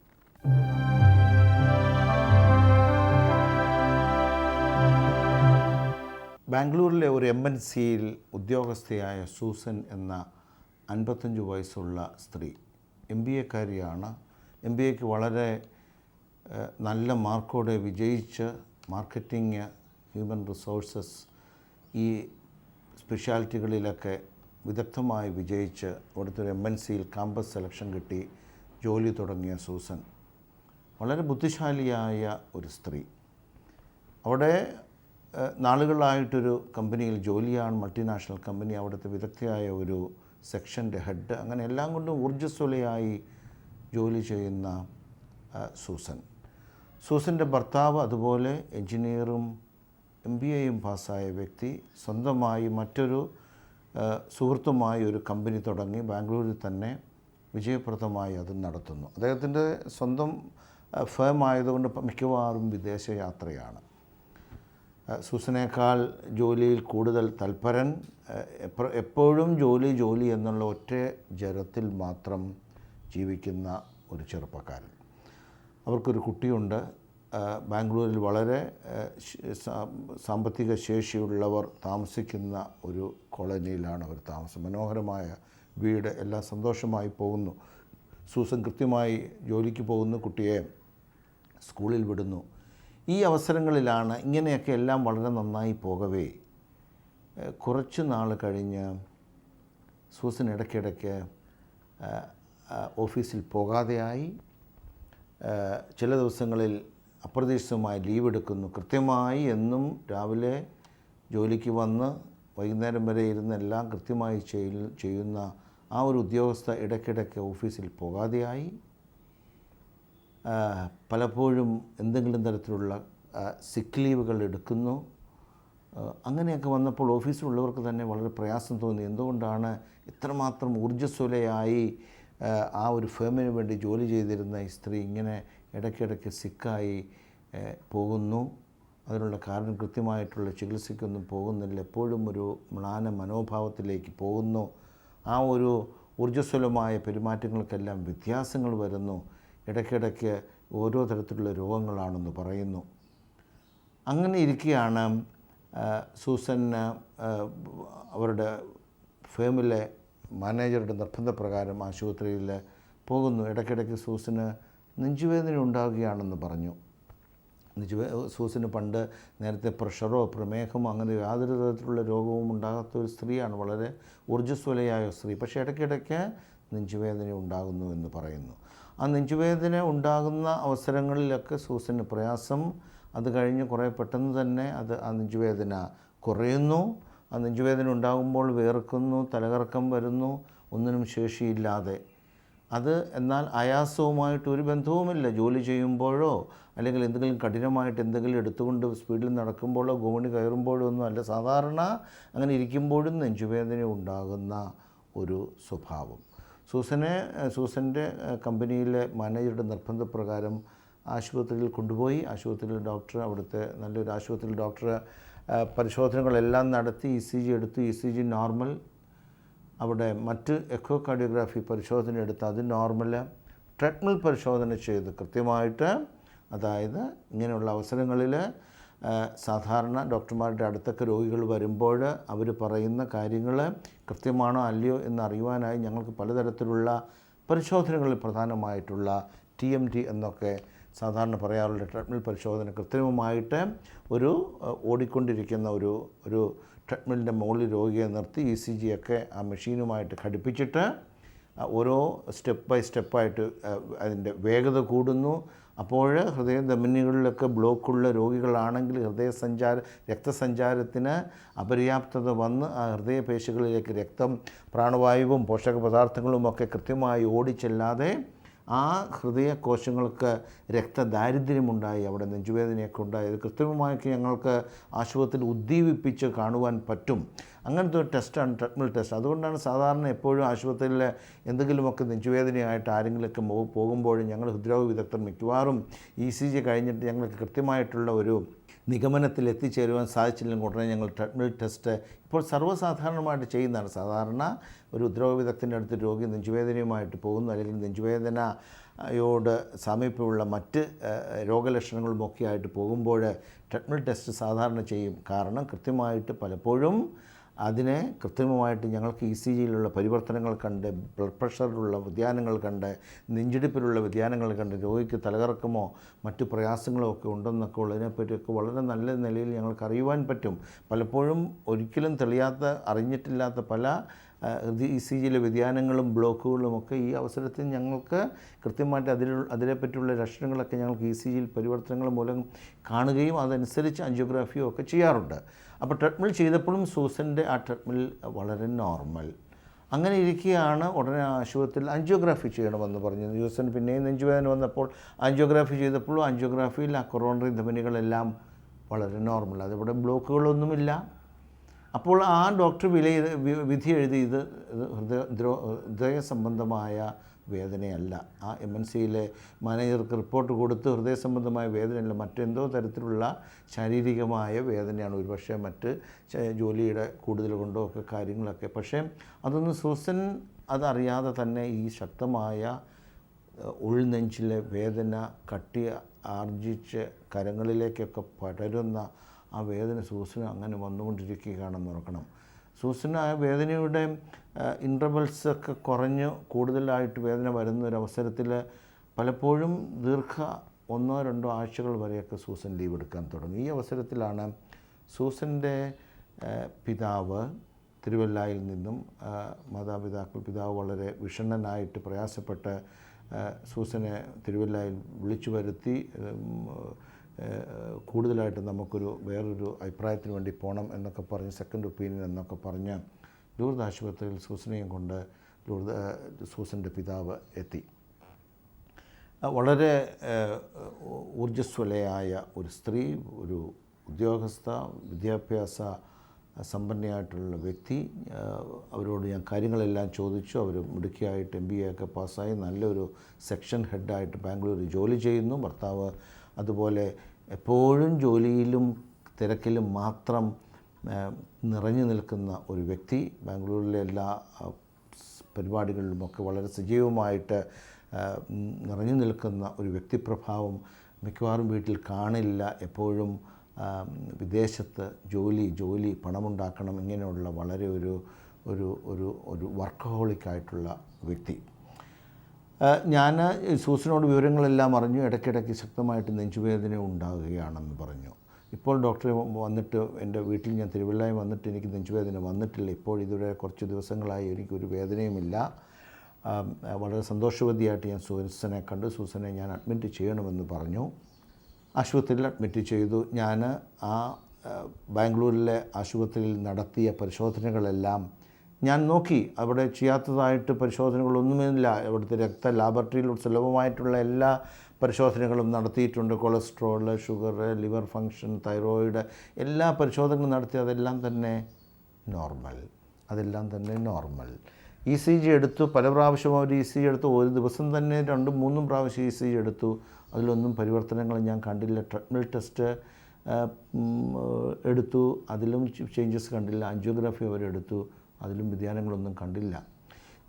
ബാംഗ്ലൂരിലെ ഒരു MNCയിൽ ഉദ്യോഗസ്ഥയായ സൂസൻ എന്ന 55 വയസ്സുള്ള സ്ത്രീ MBA-കാരിയാണ്. MBA-ക്ക് വളരെ നല്ല മാർക്കോടെ വിജയിച്ച് മാർക്കറ്റിംഗ്, ഹ്യൂമൻ റിസോഴ്സസ് ഈ സ്പെഷ്യാലിറ്റികളിലൊക്കെ വിദഗ്ധമായി വിജയിച്ച് അവിടുത്തെ ഒരു MNCയിൽ ക്യാമ്പസ് സെലക്ഷൻ കിട്ടി ജോലി തുടങ്ങിയ സൂസൻ വളരെ ബുദ്ധിശാലിയായ ഒരു സ്ത്രീ. അവിടെ നാളുകളായിട്ടൊരു കമ്പനിയിൽ ജോലിയാണ്, മൾട്ടിനാഷണൽ കമ്പനി. അവിടുത്തെ വിദഗ്ധയായ ഒരു സെക്ഷൻ്റെ ഹെഡ്. അങ്ങനെ എല്ലാം കൊണ്ടും ഊർജ്ജസ്വലയായി ജോലി ചെയ്യുന്ന സൂസൻ്റെ ഭർത്താവ് അതുപോലെ എൻജിനീയറും MBA-യും പാസ്സായ വ്യക്തി സ്വന്തമായി മറ്റൊരു സുഹൃത്തുമായി ഒരു കമ്പനി തുടങ്ങി ബാംഗ്ലൂരിൽ തന്നെ വിജയപ്രദമായി അത് നടത്തുന്നു. അദ്ദേഹത്തിൻ്റെ സ്വന്തം ഫേം ആയതുകൊണ്ട് മിക്കവാറും വിദേശയാത്രയാണ്. സൂസനേക്കാൾ ജോലിയിൽ കൂടുതൽ തൽപരൻ, എപ്പോഴും ജോലി എന്നുള്ള ഒറ്റ ജരത്തിൽ മാത്രം ജീവിക്കുന്ന ഒരു ചെറുപ്പക്കാരൻ. അവർക്കൊരു കുട്ടിയുണ്ട്. ബാംഗ്ലൂരിൽ വളരെ സാമ്പത്തിക ശേഷിയുള്ളവർ താമസിക്കുന്ന ഒരു കോളനിയിലാണ് അവർ താമസം. മനോഹരമായ വീട്, എല്ലാം സന്തോഷമായി പോകുന്നു. സൂസൻ കൃത്യമായി ജോലിക്ക് പോകുന്നു, കുട്ടിയെ സ്കൂളിൽ വിടുന്നു. ഈ അവസരങ്ങളിലാണ് ഇങ്ങനെയൊക്കെ എല്ലാം വളരെ നന്നായി പോകവേ കുറച്ച് നാൾ കഴിഞ്ഞ് സൂസൻ ഇടയ്ക്കിടയ്ക്ക് ഓഫീസിൽ പോകാതെയായി. ചില ദിവസങ്ങളിൽ അപ്രതീക്ഷിതമായി ലീവ് എടുക്കുന്നു. കൃത്യമായി എന്നും രാവിലെ ജോലിക്ക് വന്ന് വൈകുന്നേരം വരെ ഇരുന്ന് എല്ലാം കൃത്യമായി ചെയ്യുന്ന ആ ഒരു ഉദ്യോഗസ്ഥ ഇടയ്ക്കിടയ്ക്ക് ഓഫീസിൽ പോകാതെയായി. പലപ്പോഴും എന്തെങ്കിലും തരത്തിലുള്ള സിക്ക് ലീവുകൾ എടുക്കുന്നു. അങ്ങനെയൊക്കെ വന്നപ്പോൾ ഓഫീസിലുള്ളവർക്ക് തന്നെ വളരെ പ്രയാസം തോന്നി. എന്തുകൊണ്ടാണ് ഇത്രമാത്രം ഊർജ്ജസ്വലയായി ആ ഒരു ഫേമിന് വേണ്ടി ജോലി ചെയ്തിരുന്ന ഈ സ്ത്രീ ഇങ്ങനെ ഇടയ്ക്കിടയ്ക്ക് സിക്കായി പോകുന്നു? അതിനുള്ള കാരണം കൃത്യമായിട്ടുള്ള ചികിത്സയ്ക്കൊന്നും പോകുന്നില്ല. എപ്പോഴും ഒരു മ്ലാന മനോഭാവത്തിലേക്ക് പോകുന്നു. ആ ഒരു ഊർജ്ജസ്വലമായ പെരുമാറ്റങ്ങൾക്കെല്ലാം വ്യത്യാസങ്ങൾ വരുന്നു. ഇടയ്ക്കിടയ്ക്ക് ഓരോ തരത്തിലുള്ള രോഗങ്ങളാണെന്ന് പറയുന്നു. അങ്ങനെ ഇരിക്കുകയാണ് സൂസന് അവരുടെ ഫേമിലെ മാനേജറുടെ നിർബന്ധപ്രകാരം ആശുപത്രിയിൽ പോകുന്നു. ഇടയ്ക്കിടയ്ക്ക് സൂസന് നെഞ്ചുവേദന ഉണ്ടാകുകയാണെന്ന് പറഞ്ഞു. സൂസന് പണ്ട് നേരത്തെ പ്രഷറോ പ്രമേഹമോ അങ്ങനെ യാതൊരു തരത്തിലുള്ള രോഗവും ഉണ്ടാകാത്ത ഒരു സ്ത്രീയാണ്, വളരെ ഊർജ്ജസ്വലയായ സ്ത്രീ. പക്ഷേ ഇടയ്ക്കിടയ്ക്ക് നെഞ്ചുവേദന ഉണ്ടാകുന്നു എന്ന് പറയുന്നു. ആ നെഞ്ചുവേദന ഉണ്ടാകുന്ന അവസരങ്ങളിലൊക്കെ സൂസന് പ്രയാസം. അത് കഴിഞ്ഞ് കുറേ പെട്ടെന്ന് തന്നെ ആ നെഞ്ചുവേദന കുറയുന്നു. ആ നെഞ്ചുവേദന ഉണ്ടാകുമ്പോൾ വിയർക്കുന്നു, തലകറക്കം വരുന്നു, ഒന്നിനും ശേഷിയില്ലാതെ. അത് എന്നാൽ ആയാസവുമായിട്ട് ഒരു ബന്ധവുമില്ല. ജോലി ചെയ്യുമ്പോഴോ അല്ലെങ്കിൽ എന്തെങ്കിലും കഠിനമായിട്ട് എന്തെങ്കിലും എടുത്തുകൊണ്ട് സ്പീഡിൽ നടക്കുമ്പോഴോ ഗോവണി കയറുമ്പോഴോ ഒന്നും അല്ല. സാധാരണ അങ്ങനെ ഇരിക്കുമ്പോഴും നെഞ്ചുവേദന ഉണ്ടാകുന്ന ഒരു സ്വഭാവം. സൂസൻ്റെ കമ്പനിയിലെ മാനേജറുടെ നിർബന്ധപ്രകാരം ആശുപത്രിയിൽ കൊണ്ടുപോയി. ആശുപത്രിയിൽ ഡോക്ടർ, അവിടുത്തെ നല്ലൊരു ആശുപത്രിയിൽ ഡോക്ടർ പരിശോധനകളെല്ലാം നടത്തി ECG എടുത്തു. ECG normal. അവിടെ മറ്റ് എക്കോ കാർഡിയോഗ്രാഫി പരിശോധന എടുത്ത് അത് നോർമൽ, ട്രെഡ്മിൽ പരിശോധന ചെയ്ത് കൃത്യമായിട്ട്, അതായത് ഇങ്ങനെയുള്ള അവസരങ്ങളിൽ സാധാരണ ഡോക്ടർമാരുടെ അടുത്തൊക്കെ രോഗികൾ വരുമ്പോൾ അവർ പറയുന്ന കാര്യങ്ങൾ കൃത്യമാണോ അല്ലയോ എന്നറിയുവാനായി ഞങ്ങൾക്ക് പലതരത്തിലുള്ള പരിശോധനകളിൽ പ്രധാനമായിട്ടുള്ള TMT എന്നൊക്കെ സാധാരണ പറയാറുള്ള ട്രെഡ്മിൽ പരിശോധന കൃത്രിമമായിട്ട് ഓടിക്കൊണ്ടിരിക്കുന്ന ഒരു ട്രെഡ്മിലിൻ്റെ മുകളിൽ രോഗിയെ നിർത്തി ECG ഒക്കെ ആ മെഷീനുമായിട്ട് ഘടിപ്പിച്ചിട്ട് ഓരോ സ്റ്റെപ്പ് ബൈ സ്റ്റെപ്പായിട്ട് അതിൻ്റെ വേഗത കൂടുന്നു. അപ്പോൾ ഹൃദയധമനികളിലൊക്കെ ബ്ലോക്കുള്ള രോഗികളാണെങ്കിൽ രക്തസഞ്ചാരത്തിന് അപര്യാപ്തത വന്ന് ആ ഹൃദയപേശികളിലേക്ക് രക്തം, പ്രാണവായുവും പോഷക പദാർത്ഥങ്ങളുമൊക്കെ കൃത്യമായി ഓടിച്ചെല്ലാതെ ആ ഹൃദയകോശങ്ങൾക്ക് രക്തദാരിദ്ര്യമുണ്ടായി, അവിടെ നെഞ്ചുവേദനയൊക്കെ ഉണ്ടായി. അത് കൃത്രിമമായിട്ട് ഞങ്ങൾക്ക് ആശുപത്രിയിൽ ഉദ്ദീപിപ്പിച്ച് കാണുവാൻ പറ്റും. അങ്ങനത്തെ ഒരു ടെസ്റ്റാണ് ട്രെഡ്മിൽ ടെസ്റ്റ്. അതുകൊണ്ടാണ് സാധാരണ എപ്പോഴും ആശുപത്രിയിൽ എന്തെങ്കിലുമൊക്കെ നെഞ്ചുവേദനയായിട്ട് ആരെങ്കിലുമൊക്കെ പോകുമ്പോഴും ഞങ്ങൾ ഹൃദ്രോഗ വിദഗ്ധർ മിക്കവാറും ECG കഴിഞ്ഞിട്ട് ഞങ്ങൾക്ക് കൃത്യമായിട്ടുള്ള ഒരു നിഗമനത്തിൽ എത്തിച്ചേരുവാൻ സാധിച്ചില്ലെങ്കിൽ ഉടനെ ഞങ്ങൾ ട്രെഡ്മിൽ ടെസ്റ്റ് ഇപ്പോൾ സർവ്വസാധാരണമായിട്ട് ചെയ്യുന്നതാണ്. സാധാരണ ഒരു ഹൃദ്രോഗ വിദഗ്ധൻ്റെ അടുത്ത് രോഗി നെഞ്ചുവേദനയുമായിട്ട് പോകുന്നു, അല്ലെങ്കിൽ നെഞ്ചുവേദനയോട് സാമീപ്യമുള്ള മറ്റ് രോഗലക്ഷണങ്ങളുമൊക്കെ ആയിട്ട് പോകുമ്പോൾ ട്രെഡ്മിൽ ടെസ്റ്റ് സാധാരണ ചെയ്യും. കാരണം കൃത്യമായിട്ട് പലപ്പോഴും അതിനെ കൃത്രിമമായിട്ട് ഞങ്ങൾക്ക് ECGയിലുള്ള പരിവർത്തനങ്ങൾ കണ്ട്, ബ്ലഡ് പ്രഷറിലുള്ള വ്യതിയാനങ്ങൾ കണ്ട്, നെഞ്ചിടിപ്പിലുള്ള വ്യതിയാനങ്ങൾ കണ്ട്, രോഗിക്ക് തലകറക്കമോ മറ്റു പ്രയാസങ്ങളോ ഒക്കെ ഉണ്ടെന്നൊക്കെ ഉള്ളതിനെപ്പറ്റിയൊക്കെ വളരെ നല്ല നിലയിൽ ഞങ്ങൾക്ക് അറിയുവാൻ പറ്റും. പലപ്പോഴും ഒരിക്കലും അറിഞ്ഞിട്ടില്ലാത്ത പല ECGയിലെ വ്യതിയാനങ്ങളും ബ്ലോക്കുകളുമൊക്കെ ഈ അവസരത്തിൽ ഞങ്ങൾക്ക് കൃത്യമായിട്ട് അതിനെപ്പറ്റിയുള്ള ലക്ഷണങ്ങളൊക്കെ ഞങ്ങൾക്ക് ECGയിൽ പരിവർത്തനങ്ങൾ മൂലം കാണുകയും അതനുസരിച്ച് ആൻജിയോഗ്രാഫിയോ ഒക്കെ ചെയ്യാറുണ്ട്. അപ്പോൾ ട്രെഡ്മിൽ ചെയ്തപ്പോഴും സൂസൻ്റെ ആ ട്രെഡ്മിൽ വളരെ നോർമൽ. അങ്ങനെ ഇരിക്കുകയാണ് ഉടനെ ആശുപത്രിയിൽ ആൻജിയോഗ്രാഫി ചെയ്യണമെന്ന് പറഞ്ഞു. സൂസൻ പിന്നെയും നെഞ്ചുവേദന വന്നപ്പോൾ ആൻജിയോഗ്രാഫി ചെയ്തപ്പോഴും ആൻജിയോഗ്രാഫിയിൽ ആ കൊറോണറി ധമനികളെല്ലാം വളരെ നോർമൽ, അതിവിടെ ബ്ലോക്കുകളൊന്നുമില്ല. അപ്പോൾ ആ ഡോക്ടർ വിധി എഴുതി ഇത് ഹൃദയ സംബന്ധമായ വേദനയല്ല. ആ MNCയിലെ മാനേജർക്ക് റിപ്പോർട്ട് കൊടുത്ത് ഹൃദയ സംബന്ധമായ വേദനയല്ല, മറ്റെന്തോ തരത്തിലുള്ള ശാരീരികമായ വേദനയാണ്, ഒരുപക്ഷെ മറ്റ് ജോലിയുടെ കൂടുതൽ കൊണ്ടോ ഒക്കെ കാര്യങ്ങളൊക്കെ. പക്ഷേ അതൊന്നും സൂസൻ അതറിയാതെ തന്നെ ഈ ശക്തമായ ഉൾനെഞ്ചിലെ വേദന ആർജിച്ച് കരങ്ങളിലേക്കൊക്കെ പടരുന്ന ആ വേദന സൂസന് അങ്ങനെ വന്നുകൊണ്ടിരിക്കുകയാണെന്ന് ഓർക്കണം. സൂസന് ആ വേദനയുടെ ഇൻ്റർവെൽസൊക്കെ കുറഞ്ഞ് കൂടുതലായിട്ട് വേദന വരുന്നൊരവസരത്തിൽ പലപ്പോഴും 1-2 ആഴ്ചകൾ വരെയൊക്കെ സൂസൻ ലീവ് എടുക്കാൻ തുടങ്ങി. ഈ അവസരത്തിലാണ് സൂസൻ്റെ പിതാവ് തിരുവല്ലായിൽ നിന്നും പിതാവ് വളരെ വിഷണ്ണനായിട്ട് പ്രയാസപ്പെട്ട് സൂസനെ തിരുവല്ലായിൽ വിളിച്ചു വരുത്തി കൂടുതലായിട്ട് നമുക്കൊരു വേറൊരു അഭിപ്രായത്തിന് വേണ്ടി പോകണം എന്നൊക്കെ പറഞ്ഞ്, സെക്കൻഡ് ഒപ്പീനിയൻ എന്നൊക്കെ പറഞ്ഞ് ലൂർദ് ആശുപത്രിയിൽ സൂസനെയും കൊണ്ട് സൂസൻ്റെ പിതാവ് എത്തി. വളരെ ഊർജ്ജസ്വലയായ ഒരു സ്ത്രീ, ഒരു ഉദ്യോഗസ്ഥ, വിദ്യാഭ്യാസ സമ്പന്നയായിട്ടുള്ള വ്യക്തി. അവരോട് ഞാൻ കാര്യങ്ങളെല്ലാം ചോദിച്ചു. അവർ മിടുക്കിയായിട്ട് MBA ഒക്കെ പാസ്സായി നല്ലൊരു സെക്ഷൻ ഹെഡായിട്ട് ബാംഗ്ലൂരിൽ ജോലി ചെയ്യുന്നു. ഭർത്താവ് അതുപോലെ എപ്പോഴും ജോലിയിലും തിരക്കിലും മാത്രം നിറഞ്ഞു നിൽക്കുന്ന ഒരു വ്യക്തി. ബാംഗ്ലൂരിലെ എല്ലാ പരിപാടികളിലുമൊക്കെ വളരെ സജീവമായിട്ട് നിറഞ്ഞു നിൽക്കുന്ന ഒരു വ്യക്തിപ്രഭാവം മിക്കവാറും വീട്ടിൽ കാണില്ല. എപ്പോഴും വിദേശത്ത് ജോലി പണമുണ്ടാക്കണം, ഇങ്ങനെയുള്ള വളരെ ഒരു വർക്കഹോളിക്കായിട്ടുള്ള വ്യക്തി. ഞാൻ സൂസനോട് വിവരങ്ങളെല്ലാം അറിഞ്ഞു. ഇടയ്ക്കിടയ്ക്ക് ശക്തമായിട്ട് നെഞ്ചുവേദന ഉണ്ടാകുകയാണെന്ന് പറഞ്ഞു. ഇപ്പോൾ ഡോക്ടറെ വന്നിട്ട് എൻ്റെ വീട്ടിൽ ഞാൻ തിരുവല്ലയിൽ വന്നിട്ട് എനിക്ക് നെഞ്ചുവേദന വന്നിട്ടില്ല. ഇപ്പോൾ ഇതുവരെ കുറച്ച് ദിവസങ്ങളായി എനിക്കൊരു വേദനയുമില്ല. വളരെ സന്തോഷവതിയായിട്ട് ഞാൻ സൂസനെ കണ്ടു. സൂസനെ ഞാൻ അഡ്മിറ്റ് ചെയ്യണമെന്ന് പറഞ്ഞു. ആശുപത്രിയിൽ അഡ്മിറ്റ് ചെയ്തു. ഞാൻ ആ ബാംഗ്ലൂരിലെ ആശുപത്രിയിൽ നടത്തിയ പരിശോധനകളെല്ലാം ഞാൻ നോക്കി. അവിടെ ചെയ്യാത്തതായിട്ട് പരിശോധനകളൊന്നുമില്ല. അവിടുത്തെ ലാബറട്ടറിയിൽ സുലഭമായിട്ടുള്ള എല്ലാ പരിശോധനകളും നടത്തിയിട്ടുണ്ട്. Cholesterol, sugar, liver function, thyroid എല്ലാ പരിശോധനകളും നടത്തി. അതെല്ലാം തന്നെ നോർമൽ. ECG എടുത്തു. പല പ്രാവശ്യം അവർ ECG എടുത്തു. ഒരു ദിവസം തന്നെ 2-3 പ്രാവശ്യം ECG എടുത്തു. അതിലൊന്നും പരിവർത്തനങ്ങൾ ഞാൻ കണ്ടില്ല. ട്രെഡ്മിൽ ടെസ്റ്റ് എടുത്തു, അതിലും ചേഞ്ചസ് കണ്ടില്ല. ആൻജിയോഗ്രാഫി അവരെടുത്തു, അതിലും വ്യതിയാനങ്ങളൊന്നും കണ്ടില്ല.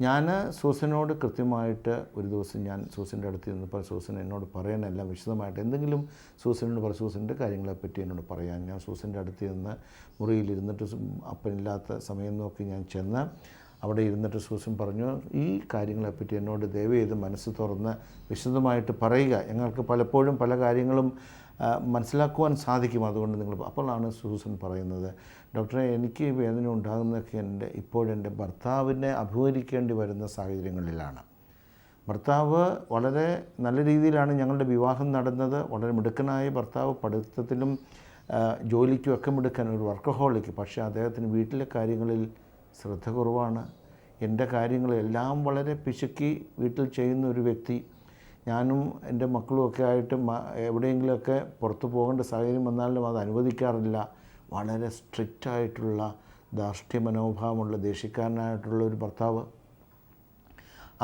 ഞാൻ സൂസനോട് കൃത്യമായിട്ട് ഒരു ദിവസം ഞാൻ സൂസൻ്റെ അടുത്ത് ചെന്നപ്പോൾ സൂസൻ എന്നോട് പറയാനെല്ലാം വിശദമായിട്ട് എന്തെങ്കിലും സൂസനോട് സൂസൻ്റെ കാര്യങ്ങളെപ്പറ്റി എന്നോട് പറയാൻ ഞാൻ സൂസൻ്റെ അടുത്ത് ചെന്ന് മുറിയിലിരുന്നിട്ട് അപ്പനില്ലാത്ത സമയം നോക്കി ഞാൻ ചെന്ന് അവിടെ ഇരുന്നിട്ട് സൂസൻ പറഞ്ഞു, ഈ കാര്യങ്ങളെപ്പറ്റി എന്നോട് ദയവ് ചെയ്ത് മനസ്സ് തുറന്ന് വിശദമായിട്ട് പറയുക, ഞങ്ങൾക്ക് പലപ്പോഴും പല കാര്യങ്ങളും മനസ്സിലാക്കുവാൻ സാധിക്കും, അതുകൊണ്ട് നിങ്ങൾ. അപ്പോഴാണ് സൂസൻ പറയുന്നത്, ഡോക്ടറെ, എനിക്ക് വേദന ഉണ്ടാകുന്നതൊക്കെ ഇപ്പോഴെൻ്റെ ഭർത്താവിനെ അഭിമുഖീകരിക്കേണ്ടി വരുന്ന സാഹചര്യങ്ങളിലാണ്. ഭർത്താവ് വളരെ നല്ല രീതിയിലാണ് ഞങ്ങളുടെ വിവാഹം നടന്നത്. വളരെ മിടുക്കനായ ഭർത്താവ്, പഠിത്തത്തിലും ജോലിക്കും ഒക്കെ മിടുക്കൻ, ഒരു വർക്കഹോളിക്ക്. പക്ഷേ അദ്ദേഹത്തിന് വീട്ടിലെ കാര്യങ്ങളിൽ ശ്രദ്ധ കുറവാണ്. എൻ്റെ കാര്യങ്ങളെല്ലാം വളരെ പിശുക്കി വീട്ടിൽ ചെയ്യുന്ന ഒരു വ്യക്തി. ഞാനും എൻ്റെ മക്കളും ഒക്കെ ആയിട്ട് എവിടെയെങ്കിലുമൊക്കെ പുറത്തു പോകേണ്ട സാഹചര്യം വന്നാലും അത് അനുവദിക്കാറില്ല. വളരെ സ്ട്രിക്റ്റായിട്ടുള്ള ധാർഷ്ട്യ മനോഭാവമുള്ള ദേഷ്യക്കാരനായിട്ടുള്ള ഒരു ഭർത്താവ്.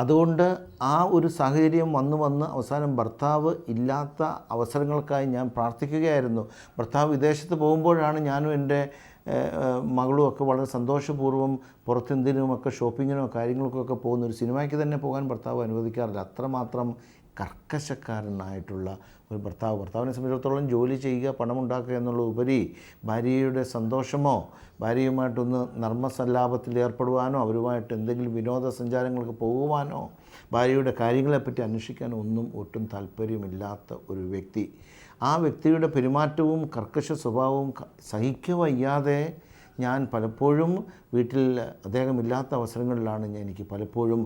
അതുകൊണ്ട് ആ ഒരു സാഹചര്യം വന്ന് അവസാനം ഭർത്താവ് ഇല്ലാത്ത അവസരങ്ങൾക്കായി ഞാൻ പ്രാർത്ഥിക്കുകയായിരുന്നു. ഭർത്താവ് വിദേശത്ത് പോകുമ്പോഴാണ് ഞാനും എൻ്റെ മകളും ഒക്കെ വളരെ സന്തോഷപൂർവ്വം പുറത്തെന്തിനുമൊക്കെ ഷോപ്പിങ്ങിനോ കാര്യങ്ങൾക്കൊക്കെ പോകുന്ന. ഒരു സിനിമയ്ക്ക് തന്നെ പോകാൻ ഭർത്താവ് അനുവദിക്കാറില്ല. അത്രമാത്രം കർക്കശക്കാരനായിട്ടുള്ള ഒരു ഭർത്താവ്. ഭർത്താവിനെ സംബന്ധിച്ചിടത്തോളം ജോലി ചെയ്യുക, പണമുണ്ടാക്കുക എന്നുള്ള ഉപരി ഭാര്യയുടെ സന്തോഷമോ ഭാര്യയുമായിട്ടൊന്ന് നർമ്മസല്ലാപത്തിൽ ഏർപ്പെടുവാനോ അവരുമായിട്ട് എന്തെങ്കിലും വിനോദസഞ്ചാരങ്ങൾക്ക് പോകുവാനോ ഭാര്യയുടെ കാര്യങ്ങളെപ്പറ്റി അന്വേഷിക്കാനോ ഒട്ടും താല്പര്യമില്ലാത്ത ഒരു വ്യക്തി. ആ വ്യക്തിയുടെ പെരുമാറ്റവും കർക്കശ സ്വഭാവവും സഹിക്കവയ്യാതെ ഞാൻ പലപ്പോഴും വീട്ടിൽ അദ്ദേഹമില്ലാത്ത അവസരങ്ങളിലാണ് എനിക്ക് പലപ്പോഴും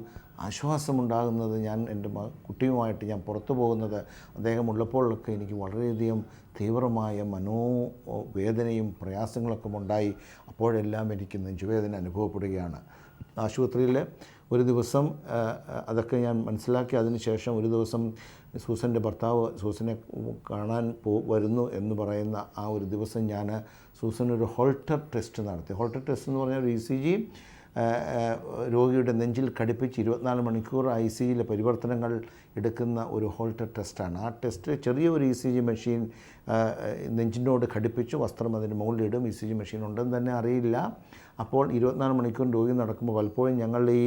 ആശ്വാസമുണ്ടാകുന്നത്. ഞാൻ എൻ്റെ കുട്ടിയുമായിട്ട് ഞാൻ പുറത്തു പോകുന്നത് അദ്ദേഹം ഉള്ളപ്പോഴൊക്കെ എനിക്ക് വളരെയധികം തീവ്രമായ മനോവേദനയും പ്രയാസങ്ങളൊക്കെ ഉണ്ടായി. അപ്പോഴെല്ലാം എനിക്ക് നെഞ്ചുവേദന അനുഭവപ്പെടുകയാണ്. ആശുപത്രിയിൽ ഒരു ദിവസം അതൊക്കെ ഞാൻ മനസ്സിലാക്കി. അതിനുശേഷം ഒരു ദിവസം സൂസൻ്റെ ഭർത്താവ് സൂസനെ കാണാൻ വരുന്നു എന്ന് പറയുന്ന ആ ഒരു ദിവസം ഞാൻ സൂസനൊരു ഹോൾട്ടർ ടെസ്റ്റ് നടത്തി. ഹോൾട്ടർ ടെസ്റ്റ് എന്ന് പറഞ്ഞാൽ ഒരു ECG രോഗിയുടെ നെഞ്ചിൽ ഘടിപ്പിച്ച് 24 മണിക്കൂർ ICUയിലെ പരിവർത്തനങ്ങൾ എടുക്കുന്ന ഒരു ഹോൾട്ടർ ടെസ്റ്റാണ്. ആ ടെസ്റ്റ് ചെറിയ ഒരു ECG മെഷീൻ നെഞ്ചിനോട് ഘടിപ്പിച്ച് വസ്ത്രം അതിന് മുകളിലിടും. ECG മെഷീൻ ഉണ്ടെന്ന് തന്നെ അറിയില്ല. അപ്പോൾ 24 മണിക്കൂർ രോഗി നടക്കുമ്പോൾ പലപ്പോഴും ഞങ്ങൾ ഈ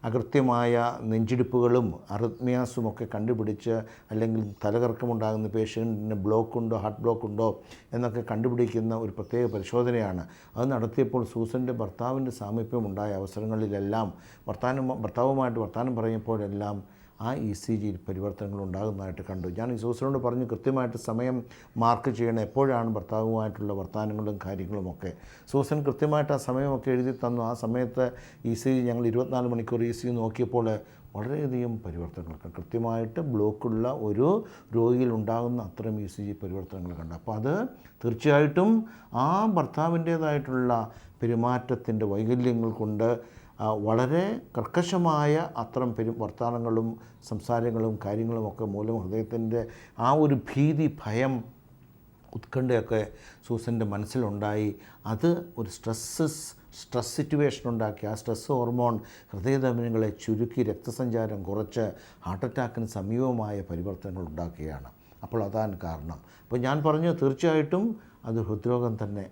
അകൃത്യമായ നെഞ്ചിടിപ്പുകളും അറിത്മിയാസും ഒക്കെ കണ്ടുപിടിച്ച്, അല്ലെങ്കിൽ തലകറക്കമുണ്ടാകുന്ന പേഷ്യൻറ്റിന് ബ്ലോക്കുണ്ടോ, ഹാർട്ട് ബ്ലോക്കുണ്ടോ എന്നൊക്കെ കണ്ടുപിടിക്കുന്ന ഒരു പ്രത്യേക പരിശോധനയാണ്. അത് നടത്തിയപ്പോൾ സൂസൻ്റെ ഭർത്താവിൻ്റെ സാമീപ്യം ഉണ്ടായ അവസരങ്ങളിലെല്ലാം ഭർത്താവുമായിട്ട് വർത്തമാനം പറയുമ്പോഴെല്ലാം ആ ECGയിൽ പരിവർത്തനങ്ങൾ ഉണ്ടാകുന്നതായിട്ട് കണ്ടു. ഞാൻ ഈ സൂസനോട് പറഞ്ഞു, കൃത്യമായിട്ട് സമയം മാർക്ക് ചെയ്യണം, എപ്പോഴാണ് ഭർത്താവുമായിട്ടുള്ള വർത്തമാനങ്ങളും കാര്യങ്ങളുമൊക്കെ. സൂസൻ കൃത്യമായിട്ട് ആ സമയമൊക്കെ എഴുതി തന്നു. ആ സമയത്ത് ECG ഞങ്ങൾ 24 മണിക്കൂർ ECG നോക്കിയപ്പോൾ വളരെയധികം പരിവർത്തനങ്ങൾ, കൃത്യമായിട്ട് ബ്ലോക്കുള്ള ഒരു രോഗിയിൽ ഉണ്ടാകുന്ന അത്തരം ECG പരിവർത്തനങ്ങൾ കണ്ടു. അപ്പോൾ അത് തീർച്ചയായിട്ടും ആ ഭർത്താവിൻ്റേതായിട്ടുള്ള പെരുമാറ്റത്തിൻ്റെ വൈകല്യങ്ങൾ കൊണ്ട് വളരെ കർക്കശമായ അത്തരം വർത്തമാനങ്ങളും സംസാരങ്ങളും കാര്യങ്ങളുമൊക്കെ മൂലം ഹൃദയത്തിൻ്റെ ആ ഒരു ഭീതി, ഭയം, ഉത്കണ്ഠയൊക്കെ സൂസൻ്റെ മനസ്സിലുണ്ടായി. അത് ഒരു സ്ട്രെസ് സിറ്റുവേഷൻ ഉണ്ടാക്കി. ആ സ്ട്രെസ് ഹോർമോൺ ഹൃദയധമനികളെ ചുരുക്കി രക്തസഞ്ചാരം കുറച്ച് ഹാർട്ട് അറ്റാക്കിന് സമീപമായ പരിവർത്തനങ്ങൾ ഉണ്ടാക്കുകയാണ്. അപ്പോൾ അതാണ് കാരണം. അപ്പോൾ ഞാൻ പറഞ്ഞു, തീർച്ചയായിട്ടും അത് ഹൃദ്രോഗം തന്നെ.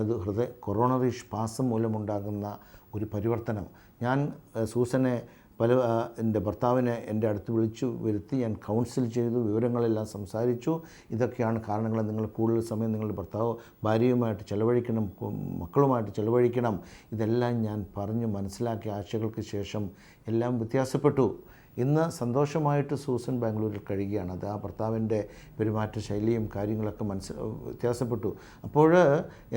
അത് കൊറോണറി സ്പാസം മൂലമുണ്ടാകുന്ന ഒരു പരിവർത്തനം. ഞാൻ സൂസനെ എൻ്റെ ഭർത്താവിനെ എൻ്റെ അടുത്ത് വിളിച്ചു വരുത്തി ഞാൻ കൗൺസിൽ ചെയ്തു, വിവരങ്ങളെല്ലാം സംസാരിച്ചു. ഇതൊക്കെയാണ് കാരണങ്ങൾ. നിങ്ങൾ കൂടുതൽ സമയം നിങ്ങളുടെ ഭാര്യയുമായിട്ട് ചിലവഴിക്കണം, മക്കളുമായിട്ട് ചിലവഴിക്കണം. ഇതെല്ലാം ഞാൻ പറഞ്ഞ് മനസ്സിലാക്കിയ ആഴ്ചകൾക്ക് ശേഷം എല്ലാം വ്യത്യാസപ്പെട്ടു. ഇന്ന് സന്തോഷമായിട്ട് സൂസൻ ബാംഗ്ലൂരിൽ കഴിയുകയാണ്. അത് ആ ഭർത്താവിൻ്റെ പെരുമാറ്റ ശൈലിയും കാര്യങ്ങളൊക്കെ വ്യത്യാസപ്പെട്ടു. അപ്പോൾ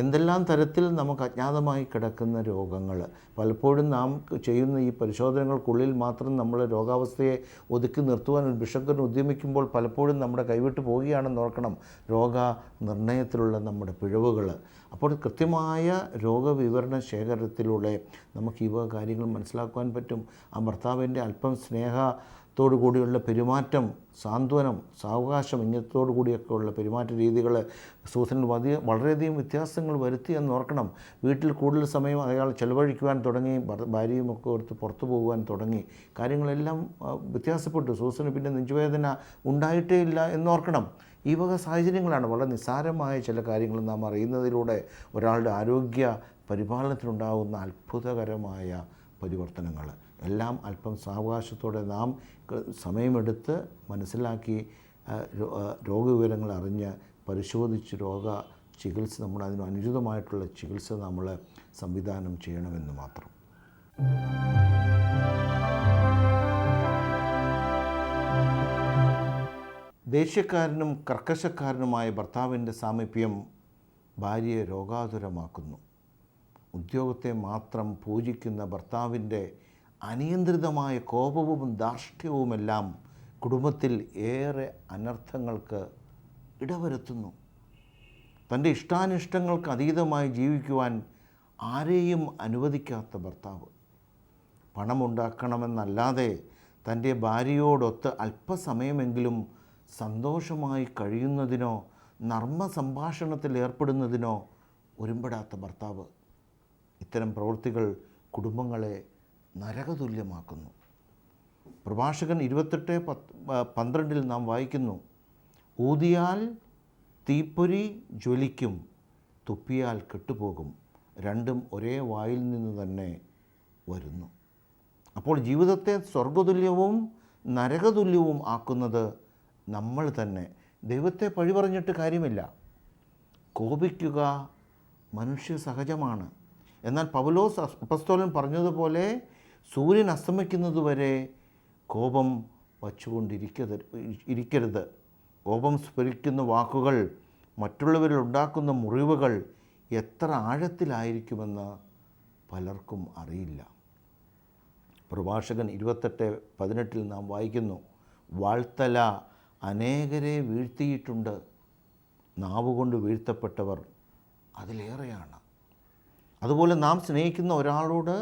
എന്തെല്ലാം തരത്തിൽ നമുക്ക് അജ്ഞാതമായി കിടക്കുന്ന രോഗങ്ങൾ, പലപ്പോഴും നാം ചെയ്യുന്ന ഈ പരിശോധനകൾക്കുള്ളിൽ മാത്രം നമ്മൾ രോഗാവസ്ഥയെ ഒതുക്കി നിർത്തുവാൻ ഒരു ബിഷപ്പിന് ഉദ്യമിക്കുമ്പോൾ പലപ്പോഴും നമ്മുടെ കൈവിട്ട് പോവുകയാണെന്ന് ഓർക്കണം രോഗനിർണയത്തിലുള്ള നമ്മുടെ പിഴവുകൾ. അപ്പോൾ കൃത്യമായ രോഗവിവരണ ശേഖരത്തിലൂടെ നമുക്ക് ഈ കാര്യങ്ങൾ മനസ്സിലാക്കുവാൻ പറ്റും. ആ ഭർത്താവിൻ്റെ അല്പം സ്നേഹത്തോടു കൂടിയുള്ള പെരുമാറ്റം, സാന്ത്വനം, സാവകാശം, ഇങ്ങനത്തോടു കൂടിയൊക്കെ ഉള്ള പെരുമാറ്റ രീതികൾ സൂസനിൽ വളരെയധികം വ്യത്യാസങ്ങൾ വരുത്തി എന്ന് ഓർക്കണം. വീട്ടിൽ കൂടുതൽ സമയം അയാൾ ചെലവഴിക്കുവാൻ തുടങ്ങി, ഭാര്യയുമൊക്കെ ഓർത്ത് പുറത്തു പോകുവാൻ തുടങ്ങി. കാര്യങ്ങളെല്ലാം വ്യത്യാസപ്പെട്ടു. സൂസന് പിന്നെ നെഞ്ചുവേദന ഉണ്ടായിട്ടേ ഇല്ല എന്നോർക്കണം. ഈ വക സാഹചര്യങ്ങളാണ്. വളരെ നിസ്സാരമായ ചില കാര്യങ്ങൾ നാം അറിയുന്നതിലൂടെ ഒരാളുടെ ആരോഗ്യ പരിപാലനത്തിലുണ്ടാകുന്ന അത്ഭുതകരമായ പരിവർത്തനങ്ങൾ എല്ലാം അല്പം സാവകാശത്തോടെ നാം സമയമെടുത്ത് മനസ്സിലാക്കി രോഗവിവരങ്ങൾ അറിഞ്ഞ് പരിശോധിച്ച് ചികിത്സ നമ്മൾ അതിന് അനുചിതമായിട്ടുള്ള ചികിത്സ നമ്മൾ സംവിധാനം ചെയ്യണമെന്ന് മാത്രം. ദേഷ്യക്കാരനും കർക്കശക്കാരനുമായ ഭർത്താവിൻ്റെ സാമീപ്യം ഭാര്യയെ രോഗാതുരമാക്കുന്നു. ഉദ്യോഗത്തെ മാത്രം പൂജിക്കുന്ന ഭർത്താവിൻ്റെ അനിയന്ത്രിതമായ കോപവും ധാർഷ്ട്യവുമെല്ലാം കുടുംബത്തിൽ ഏറെ അനർത്ഥങ്ങൾക്ക് ഇടവരുത്തുന്നു. തൻ്റെ ഇഷ്ടാനിഷ്ടങ്ങൾക്ക് അതീതമായി ജീവിക്കുവാൻ ആരെയും അനുവദിക്കാത്ത ഭർത്താവ് പണമുണ്ടാക്കണമെന്നല്ലാതെ തൻ്റെ ഭാര്യയോടൊത്ത് അല്പസമയമെങ്കിലും സന്തോഷമായി കഴിയുന്നതിനോ നർമ്മ സംഭാഷണത്തിൽ ഏർപ്പെടുന്നതിനോ ഒരുമ്പെടാത്ത ഭർത്താവ്. ഇത്തരം പ്രവൃത്തികൾ കുടുംബങ്ങളെ നരകതുല്യമാക്കുന്നു. പ്രഭാഷകൻ 28:12 നാം വായിക്കുന്നു, ഊതിയാൽ തീപ്പൊരി ജ്വലിക്കും, തുപ്പിയാൽ കെട്ടുപോകും, രണ്ടും ഒരേ വായിൽ നിന്ന് തന്നെ വരുന്നു. അപ്പോൾ ജീവിതത്തെ സ്വർഗതുല്യവും നരകതുല്യവും ആക്കുന്നത് നമ്മൾ തന്നെ. ദൈവത്തെ പഴി പറഞ്ഞിട്ട് കാര്യമില്ല. കോപിക്കുക മനുഷ്യ സഹജമാണ്. എന്നാൽ പൗലോസ് അപ്പോസ്തലൻ പറഞ്ഞതുപോലെ സൂര്യൻ അസ്തമിക്കുന്നതുവരെ കോപം വച്ചുകൊണ്ടിരിക്കരുത്. കോപം സ്ഫുരിക്കുന്ന വാക്കുകൾ മറ്റുള്ളവരിൽ ഉണ്ടാക്കുന്ന മുറിവുകൾ എത്ര ആഴത്തിലായിരിക്കുമെന്ന് പലർക്കും അറിയില്ല. പ്രഭാഷകൻ 28:18 നാം വായിക്കുന്നു, വാൾത്തല അനേകരെ വീഴ്ത്തിയിട്ടുണ്ട്, നാവുകൊണ്ട് വീഴ്ത്തപ്പെട്ടവർ അതിലേറെയാണ്. അതുപോലെ നാം സ്നേഹിക്കുന്ന ഒരാളോട്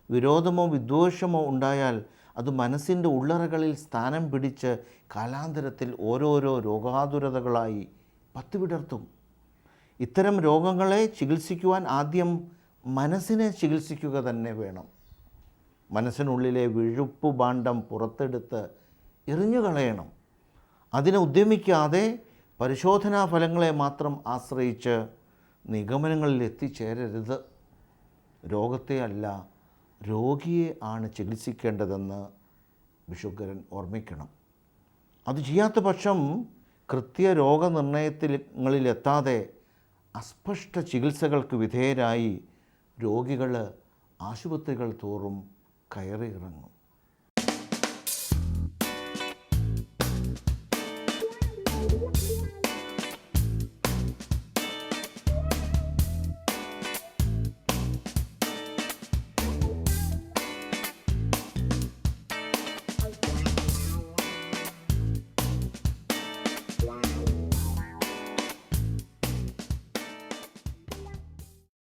വിരോധമോ വിദ്വേഷമോ ഉണ്ടായാൽ അത് മനസ്സിൻ്റെ ഉള്ളറകളിൽ സ്ഥാനം പിടിച്ച് കാലാന്തരത്തിൽ ഓരോരോ രോഗാതുരതകളായി പത്തിവിടർത്തും. ഇത്തരം രോഗങ്ങളെ ചികിത്സിക്കുവാൻ ആദ്യം മനസ്സിനെ ചികിത്സിക്കുക തന്നെ വേണം. മനസ്സിനുള്ളിലെ വിഴുപ്പ് ഭാണ്ഡം പുറത്തെടുത്ത് എറിഞ്ഞു കളയണം. അതിനെ ഉദ്യമിക്കാതെ പരിശോധനാ ഫലങ്ങളെ മാത്രം ആശ്രയിച്ച് നിഗമനങ്ങളിൽ എത്തിച്ചേരരുത്. രോഗത്തെ അല്ല, രോഗിയെ ആണ് ചികിത്സിക്കേണ്ടതെന്ന് ബിഷുക്കരൻ ഓർമ്മിക്കണം. അത് ചെയ്യാത്ത പക്ഷം രോഗനിർണയങ്ങളിലെത്താതെ അസ്പഷ്ട ചികിത്സകൾക്ക് വിധേയരായി രോഗികൾ ആശുപത്രികൾ തോറും കയറി ഇറങ്ങും.